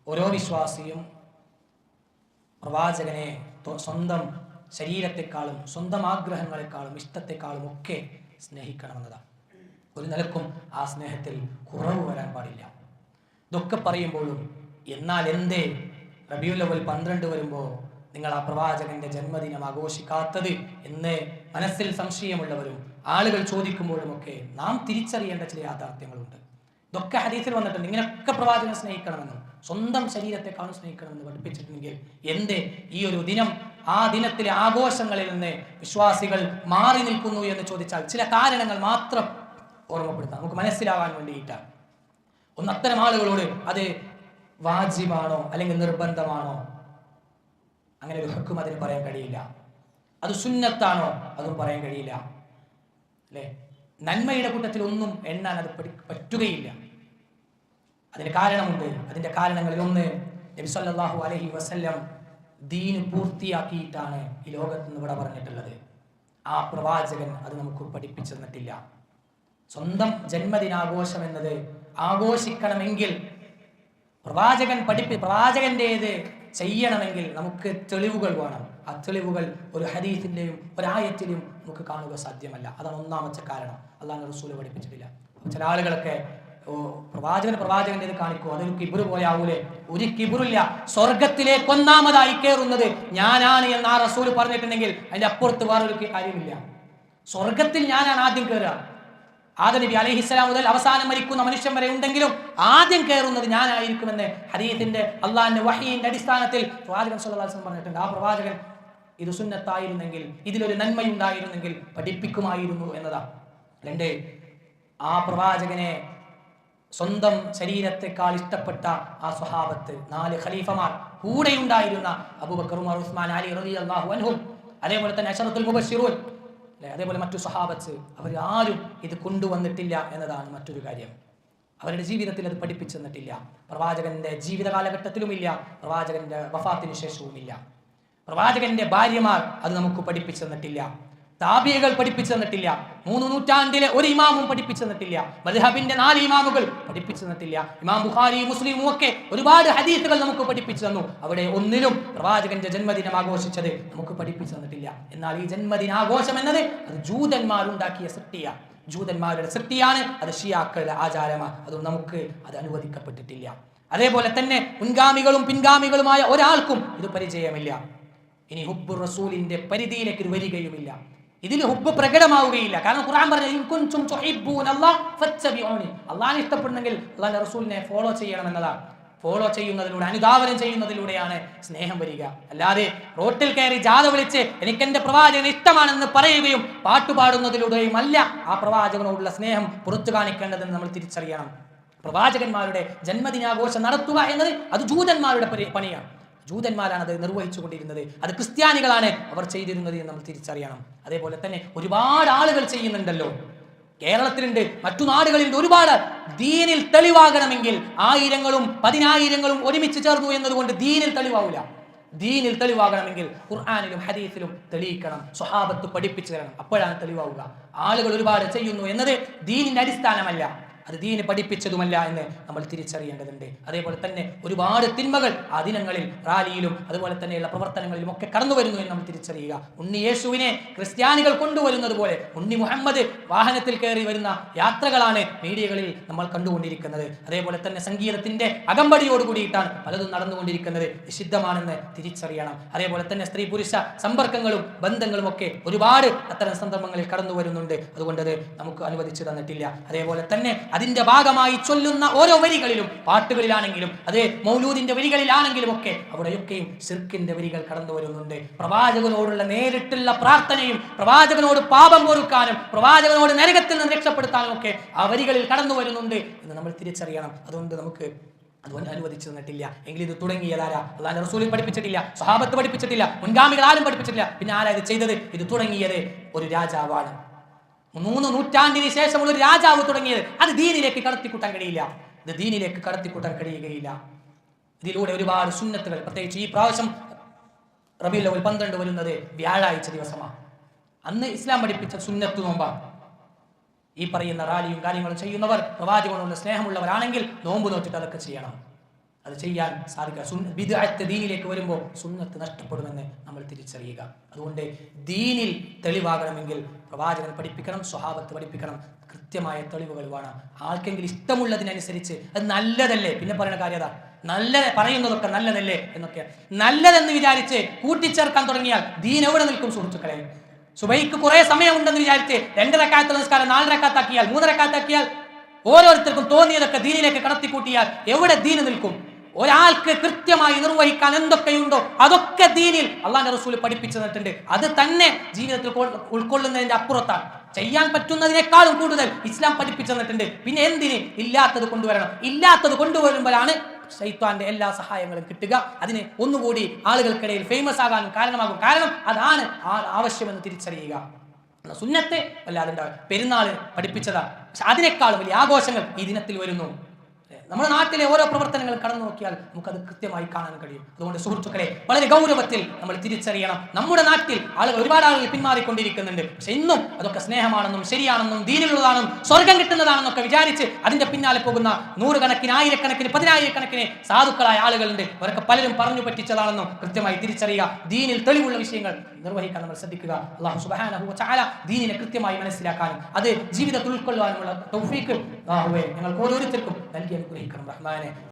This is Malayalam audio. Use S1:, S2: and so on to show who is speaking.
S1: ഓരോ വിശ്വാസിയും പ്രവാചകനെ സ്വന്തം ശരീരത്തെക്കാളും സ്വന്തം ആഗ്രഹങ്ങളെക്കാളും ഇഷ്ടത്തെക്കാളും ഒക്കെ സ്നേഹിക്കണമെന്നതാണ്. ഒരു നിലക്കും ആ സ്നേഹത്തിൽ കുറവ് വരാൻ പാടില്ല. ഇതൊക്കെ പറയുമ്പോഴും എന്നാൽ എന്തേ റബീഉൽ അവ്വൽ 12 വരുമ്പോൾ നിങ്ങൾ ആ പ്രവാചകന്റെ ജന്മദിനം ആഘോഷിക്കാത്തത് എന്ന് മനസ്സിൽ സംശയമുള്ളവരും ആളുകൾ ചോദിക്കുമ്പോഴുമൊക്കെ നാം തിരിച്ചറിയേണ്ട ചില യാഥാർത്ഥ്യങ്ങളുണ്ട്. ഇതൊക്കെ ഹദീസിൽ വന്നിട്ടുണ്ട്. ഇങ്ങനെയൊക്കെ പ്രവാചകനെ സ്നേഹിക്കണമെന്നും സ്വന്തം ശരീരത്തെക്കാളും സ്നേഹിക്കണമെന്ന് പഠിപ്പിച്ചിട്ടുണ്ടെങ്കിൽ എന്തേ ഈ ഒരു ദിനം, ആ ദിനത്തിലെ ആഘോഷങ്ങളിൽ നിന്ന് വിശ്വാസികൾ മാറി നിൽക്കുന്നു എന്ന് ചോദിച്ചാൽ ചില കാരണങ്ങൾ മാത്രം ഓർമ്മപ്പെടുത്താം, നമുക്ക് മനസ്സിലാവാൻ വേണ്ടിയിട്ടാണ്. ഒന്ന്, അത്തരം ആളുകളോട് അത് വാജിബാണോ അല്ലെങ്കിൽ നിർബന്ധമാണോ, അങ്ങനെ ഒരു ഹുക്കം അതിന് പറയാൻ കഴിയില്ല. അത് സുന്നത്താണോ, അതും പറയാൻ കഴിയില്ല. അല്ലെ, നന്മയുടെ കൂട്ടത്തിൽ ഒന്നും എണ്ണാൻ അത് പറ്റുകയില്ല. അതിന് കാരണമുണ്ട്. അതിന്റെ കാരണങ്ങളിൽ ഒന്ന്, നബി സല്ലല്ലാഹു അലൈഹി വസല്ലം ദീന് പൂർത്തിയാക്കിയിട്ടാണ് ഈ ലോകത്ത് നിന്ന് ഇവിടെ പറഞ്ഞിട്ടുള്ളത്. ആ പ്രവാചകൻ അത് നമുക്ക് പഠിപ്പിച്ചു തന്നിട്ടില്ല. സ്വന്തം ജന്മദിനാഘോഷം എന്നത് ആഘോഷിക്കണമെങ്കിൽ പ്രവാചകന്റേത് ചെയ്യണമെങ്കിൽ നമുക്ക് തെളിവുകൾ വേണം. ആ തെളിവുകൾ ഒരു ഹദീസിന്റെയും ഒരായത്തിലും നമുക്ക് കാണുക സാധ്യമല്ല. അതാണ് ഒന്നാമത്തെ കാരണം. അല്ലാഹുവിന്റെ റസൂൽ പഠിപ്പിച്ചിട്ടില്ല. ചില ആളുകളൊക്കെ പ്രവാചകന്റേത് കാണിക്കൂ, അതൊരു കിബിറ് പോലെ ആവൂലേ? ഒരു കിബിറില്ല. സ്വർഗത്തിലേക്ക് ഒന്നാമതായി കയറുന്നത് ഞാനാണ് എന്ന് ആ റസൂൽ പറഞ്ഞിട്ടുണ്ടെങ്കിൽ അതിന്റെ അപ്പുറത്ത് വേറൊരു കാര്യമില്ല. സ്വർഗത്തിൽ ഞാനാണ് ആദ്യം കയറുക. ആദം നബി അലൈഹിസ്സലാം മുതൽ അവസാനം മരിക്കുന്ന മനുഷ്യൻ വരെ ഉണ്ടെങ്കിലും ആദ്യം കയറുന്നത് ഞാനായിരിക്കുമെന്ന് ഹദീസിന്റെ അള്ളാഹിന്റെ വഹീന്റെ അടിസ്ഥാനത്തിൽ പ്രവാചകൻ സ്വല്ലല്ലാഹു അലൈഹി വസല്ലം പറഞ്ഞിട്ടുണ്ട്. ആ പ്രവാചകൻ ഇത് സുന്നത്തായിരുന്നെങ്കിൽ, ഇതിലൊരു നന്മയുണ്ടായിരുന്നെങ്കിൽ പഠിപ്പിക്കുമായിരുന്നു എന്നതാ. 2, ആ പ്രവാചകനെ സ്വന്തം ശരീരത്തെക്കാൾ ഇഷ്ടപ്പെട്ട ആ സ്വഹാബത്ത്, 4 ഖലീഫമാർ, കൂടെയുണ്ടായിരുന്ന അബൂബക്കർ, ഉമർ, ഉസ്മാൻ, അലി റളിയല്ലാഹു അൻഹും, അതേപോലെ തന്നെ അശറത്തുൽ മുബശ്ശിറൂൻ, അതേപോലെ മറ്റു സ്വഹാബത്ത്, അവർ ആരും ഇത് കൊണ്ടുവന്നിട്ടില്ല എന്നതാണ് മറ്റൊരു കാര്യം. അവരുടെ ജീവിതത്തിൽ അത് പഠിപ്പിച്ചു തന്നിട്ടില്ല. പ്രവാചകന്റെ ജീവിത കാലഘട്ടത്തിലുമില്ല, പ്രവാചകന്റെ വഫാത്തിന് ശേഷവുമില്ല. പ്രവാചകന്റെ ഭാര്യമാർ അത് നമുക്ക് പഠിപ്പിച്ചു തന്നിട്ടില്ല. താബിഈകൾ പഠിപ്പിച്ചു തന്നിട്ടില്ല. 3 നൂറ്റാണ്ടിലെ ഒരു ഇമാമും പഠിപ്പിച്ചു തന്നിട്ടില്ല. മദ്ഹബിന്റെ 4 ഇമാമുകൾ പഠിപ്പിച്ചു തന്നിട്ടില്ല. ഇമാം ബുഖാരി, മുസ്ലിമും ഒക്കെ ഒരുപാട് ഹദീസുകൾ നമുക്ക് പഠിപ്പിച്ചു തന്നു. അവിടെ ഒന്നിലും പ്രവാചകന്റെ ജന്മദിനം ആഘോഷിച്ചത് നമുക്ക് പഠിപ്പിച്ചു തന്നിട്ടില്ല. എന്നാൽ ഈ ജന്മദിനാഘോഷം എന്നത് അത് ജൂതന്മാരുണ്ടാക്കിയ സൃഷ്ടിയാണ്. ജൂതന്മാരുടെ സൃഷ്ടിയാണ്. അത് ഷിയാക്കളുടെ ആചാരമാണ്. അത് നമുക്ക് അത് അനുവദിക്കപ്പെട്ടിട്ടില്ല. അതേപോലെ തന്നെ മുൻഗാമികളും പിൻഗാമികളുമായ ഒരാൾക്കും ഇത് പരിചയമില്ല. ഇനി ഹുബ്ബു റസൂലിന്റെ പരിധിയിലേക്ക് ഇത് വരികയുമില്ല. ഇതിൽ ഹുബ്ബ് പ്രകടമാവുകയില്ല. കാരണം ഖുർആൻ പറഞ്ഞു, ഇൻ കുൻതും തുഹിബ്ബൂനല്ലാഹ ഫത്തബിഊനി, അല്ലാഹുവിനെ ഇഷ്ടപ്പെടണമെങ്കിൽ അല്ലാഹുവിന്റെ റസൂലിനെ ഫോളോ ചെയ്യണം എന്നതാണ്. ഫോളോ ചെയ്യുന്നതിലൂടെ, അനുധാവനം ചെയ്യുന്നതിലൂടെയാണ് സ്നേഹം വരിക. അല്ലാതെ റോട്ടിൽ കയറി ജാഥ വിളിച്ച് എനിക്ക് എന്റെ പ്രവാചകനെ ഇഷ്ടമാണെന്ന് പറയുകയും പാട്ടുപാടുന്നതിലൂടെയും അല്ല ആ പ്രവാചകനോടുള്ള സ്നേഹം പുറത്തു കാണിക്കേണ്ടതെന്ന് നമ്മൾ തിരിച്ചറിയണം. പ്രവാചകന്മാരുടെ ജന്മദിനാഘോഷം നടത്തുക എന്നത് അത് ജൂതന്മാരുടെ പണിയാണ്. ജൂതന്മാരാണ് അത് നിർവഹിച്ചു കൊണ്ടിരുന്നത്. അത് ക്രിസ്ത്യാനികളാണ് അവർ ചെയ്തിരുന്നത് എന്ന് നമ്മൾ തിരിച്ചറിയണം. അതേപോലെ തന്നെ ഒരുപാട് ആളുകൾ ചെയ്യുന്നുണ്ടല്ലോ, കേരളത്തിലുണ്ട്, മറ്റു നാടുകളിലുണ്ട്. ഒരുപാട് ദീനിൽ തെളിവാകണമെങ്കിൽ 1000ങ്ങളും 10000ങ്ങളും ഒരുമിച്ച് ചേർന്നു എന്നതുകൊണ്ട് ദീനിൽ തെളിവാവില്ല. ദീനിൽ തെളിവാകണമെങ്കിൽ ഖുർആനിലും ഹദീസിലും തെളിയിക്കണം, സ്വഹാബത്ത് പഠിപ്പിച്ചു തരണം. അപ്പോഴാണ് തെളിവാവുക. ആളുകൾ ഒരുപാട് ചെയ്യുന്നു എന്നത് ദീനിന്റെ അടിസ്ഥാനമല്ല, അത് ദീന് പഠിപ്പിച്ചതുമല്ല എന്ന് നമ്മൾ തിരിച്ചറിയേണ്ടതുണ്ട്. അതേപോലെ തന്നെ ഒരുപാട് തിന്മകൾ ആ ദിനങ്ങളിൽ റാലിയിലും അതുപോലെ തന്നെയുള്ള പ്രവർത്തനങ്ങളിലും ഒക്കെ കടന്നു വരുന്നു എന്ന് നമ്മൾ തിരിച്ചറിയുക. ഉണ്ണി യേശുവിനെ ക്രിസ്ത്യാനികൾ കൊണ്ടുവരുന്നത് പോലെ ഉണ്ണി മുഹമ്മദ് വാഹനത്തിൽ കയറി വരുന്ന യാത്രകളാണ് മീഡിയകളിൽ നമ്മൾ കണ്ടുകൊണ്ടിരിക്കുന്നത്. അതേപോലെ തന്നെ സംഗീതത്തിന്റെ അകമ്പടിയോട് കൂടിയിട്ടാണ് പലതും നടന്നുകൊണ്ടിരിക്കുന്നത്. നിഷിദ്ധമാണെന്ന് തിരിച്ചറിയണം. അതേപോലെ തന്നെ സ്ത്രീ പുരുഷ സമ്പർക്കങ്ങളും ബന്ധങ്ങളും ഒക്കെ ഒരുപാട് അത്തരം സന്ദർഭങ്ങളിൽ കടന്നു വരുന്നുണ്ട്. അതുകൊണ്ട് അത് നമുക്ക് അനുവദിച്ചു തന്നിട്ടില്ല. അതേപോലെ തന്നെ അതിന്റെ ഭാഗമായി ചൊല്ലുന്ന ഓരോ വരികളിലും, പാട്ടുകളിലാണെങ്കിലും അതേ മൗലൂദിന്റെ വരികളിലാണെങ്കിലും ഒക്കെ അവിടെയൊക്കെയും ശിർക്കിന്റെ വരികൾ കടന്നു വരുന്നുണ്ട്. പ്രവാചകനോടുള്ള നേരിട്ടുള്ള പ്രാർത്ഥനയും പ്രവാചകനോട് പാപം പൊറുക്കാനും പ്രവാചകനോട് നരകത്തിൽ നിന്ന് രക്ഷപ്പെടുത്താനും ഒക്കെ ആ വരികളിൽ കടന്നു വരുന്നുണ്ട് എന്ന് നമ്മൾ തിരിച്ചറിയണം. അതുകൊണ്ട് നമുക്ക് അതുകൊണ്ട് അനുവദിച്ചു തന്നിട്ടില്ല. എങ്കിൽ ഇത് തുടങ്ങിയതാരാ? അല്ലാഹുവിന്റെ റസൂൽ പഠിപ്പിച്ചിട്ടില്ല, സ്വഹാബത്ത് പഠിപ്പിച്ചിട്ടില്ല, മുൻഗാമികൾ ആരും പഠിപ്പിച്ചിട്ടില്ല. പിന്നെ ആരാ ഇത് ചെയ്തത്? ഇത് തുടങ്ങിയത് ഒരു രാജാവാണ്. 3 നൂറ്റാണ്ടിന് ശേഷമുള്ള ഒരു രാജാവ് തുടങ്ങിയത്. അത് ദീനിലേക്ക് കടത്തിക്കൂട്ടാൻ കഴിയില്ല. ഇത് ദീനിലേക്ക് കടത്തിക്കൂട്ടാൻ കഴിയുകയില്ല. ഇതിലൂടെ ഒരുപാട് സുന്നത്തുകൾ, പ്രത്യേകിച്ച് ഈ പ്രാവശ്യം റബീഉൽ അവ്വൽ 12 വരുന്നത് വ്യാഴാഴ്ച ദിവസമാണ്. അന്ന് ഇസ്ലാം പഠിപ്പിച്ച സുന്നത്ത് നോമ്പാണ്. ഈ പറയുന്ന റാലിയും കാര്യങ്ങളും ചെയ്യുന്നവർ പ്രവാചകനോടുള്ള സ്നേഹമുള്ളവരാണെങ്കിൽ നോമ്പ് നോറ്റിട്ട് അതൊക്കെ ചെയ്യണം. അത് ചെയ്യാൻ സാധിക്കുക. ബിദ്അത്ത് ദീനിലേക്ക് വരുമ്പോൾ സുന്നത്ത് നഷ്ടപ്പെടുമെന്ന് നമ്മൾ തിരിച്ചറിയുക. അതുകൊണ്ട് ദീനിൽ തെളിവാകണമെങ്കിൽ പ്രവാചകൻ പഠിപ്പിക്കണം, സ്വഹാബത്ത് പഠിപ്പിക്കണം, കൃത്യമായ തെളിവുകൾ വേണം. ആർക്കെങ്കിലും ഇഷ്ടമുള്ളതിനനുസരിച്ച് അത് നല്ലതല്ലേ, പിന്നെ പറയുന്ന കാര്യത നല്ലത് പറയുന്നതൊക്കെ നല്ലതല്ലേ എന്നൊക്കെ നല്ലതെന്ന് വിചാരിച്ച് കൂട്ടിച്ചേർക്കാൻ തുടങ്ങിയാൽ ദീൻ എവിടെ നിൽക്കും സുഹൃത്തുക്കളെ? സുബൈക്ക് കുറെ സമയമുണ്ടെന്ന് വിചാരിച്ച് 2 റക്അത്ത് നമസ്കാരം 4 റക്അത്താക്കിയാൽ 3 റക്അത്താക്കിയാൽ ഓരോരുത്തർക്കും തോന്നിയതൊക്കെ ദീനിലേക്ക് കടത്തിക്കൂട്ടിയാൽ എവിടെ ദീന് നിൽക്കും? ഒരാൾക്ക് കൃത്യമായി നിർവഹിക്കാൻ എന്തൊക്കെയുണ്ടോ അതൊക്കെ ദീനിൽ അള്ളാഹുവിന്റെ റസൂൽ പഠിപ്പിച്ചു തന്നിട്ടുണ്ട്. അത് തന്നെ ജീവിതത്തിൽ ഉൾക്കൊള്ളുന്നതിന്റെ അപ്പുറത്താണ്. ചെയ്യാൻ പറ്റുന്നതിനേക്കാളും കൂടുതൽ ഇസ്ലാം പഠിപ്പിച്ചു തന്നിട്ടുണ്ട്. പിന്നെ എന്തിന് ഇല്ലാത്തത് കൊണ്ടുവരണം? ഇല്ലാത്തത് കൊണ്ടുവരുമ്പോഴാണ് ശൈത്താന്റെ എല്ലാ സഹായങ്ങളും കിട്ടുക. അതിന് ഒന്നുകൂടി ആളുകൾക്കിടയിൽ ഫേമസ് ആകാനും കാരണമാകും. കാരണം അതാണ് ആവശ്യമെന്ന് തിരിച്ചറിയുക. സുന്നത്തെ അല്ലാതെ പെരുന്നാൾ പഠിപ്പിച്ചതാ. പക്ഷെ അതിനേക്കാളും വലിയ ആഘോഷങ്ങൾ ഈ ദിനത്തിൽ വരുന്നു. നമ്മുടെ നാട്ടിലെ ഓരോ പ്രവർത്തനങ്ങൾ കടന്നു നോക്കിയാൽ നമുക്കത് കൃത്യമായി കാണാൻ കഴിയും. അതുകൊണ്ട് സുഹൃത്തുക്കളെ, വളരെ ഗൗരവത്തിൽ നമ്മൾ തിരിച്ചറിയണം. നമ്മുടെ നാട്ടിൽ ഒരുപാട് ആളുകൾ പിന്മാറിക്കൊണ്ടിരിക്കുന്നുണ്ട്. പക്ഷെ ഇന്നും അതൊക്കെ സ്നേഹമാണെന്നും ശരിയാണെന്നും ദീനിലുള്ളതാണെന്നും സ്വർഗം കിട്ടുന്നതാണെന്നൊക്കെ വിചാരിച്ച് അതിന്റെ പിന്നാലെ പോകുന്ന 100 കണക്കിന് 1000 കണക്കിന് 10,000 കണക്കിന് സാധുക്കളായ ആളുകളുണ്ട്. അവരൊക്കെ പലരും പറഞ്ഞു പറ്റിച്ചതാണെന്നും കൃത്യമായി തിരിച്ചറിയുക. ദീനിൽ തെളിവുള്ള വിഷയങ്ങൾ നിർവഹിക്കാൻ നമ്മൾ ശ്രദ്ധിക്കുക. അല്ലാഹു സുബ്ഹാനഹു വ തആല ദീനിനെ കൃത്യമായി മനസ്സിലാക്കാനും അത് ജീവിതത്തിൽ ഉൾക്കൊള്ളാനുമുള്ള തൗഫീഖ് അല്ലാഹുവേ ഞങ്ങൾക്ക് ഓരോരുത്തർക്കും നൽകി അനുഗ്രഹിക്കണം റഹ്മാനെ.